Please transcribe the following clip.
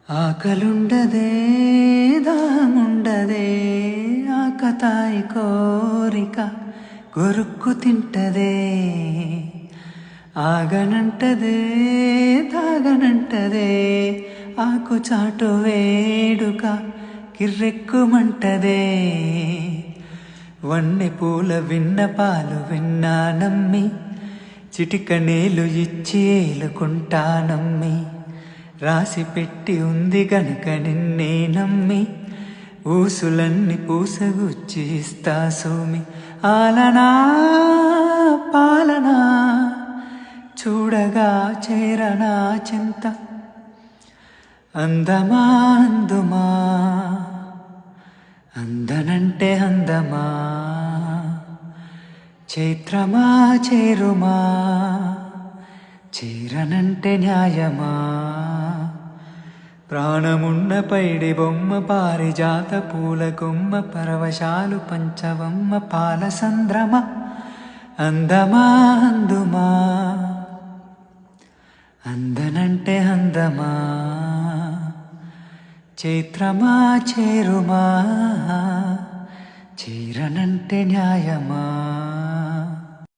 ఆకలుండదే దాహముండదే ఆకతాయి కోరిక కొరుక్కు తింటదే ఆగనంటదే తాగనంటదే ఆకుచాటు వేడుక కిర్రెక్కుమంటదే వన్నె పూల విన్నపాలు విన్నా నమ్మి చిటిక నేలు ఇచ్చి ఏలుకుంటానమ్మి రాసి పెట్టి ఉంది గనక నిన్నే నమ్మి ఊసులన్నీ పూసగుచ్చి ఇస్తా సోమి ఆలనా పాలనా చూడగా చేరనా చింత అందమా అందుమా అందనంటే అందమా చైత్రమా చేరుమా చేరనంటే న్యాయమా ప్రాణమున్న పైడి బొమ్మ పారిజాత పూల కొమ్మ పరవశాలు పంచవమ్మ పాలసంద్రమ అందమా అందుమా అందనంటే అందమా చైత్రమా చేరుమా చేరనంటే న్యాయమా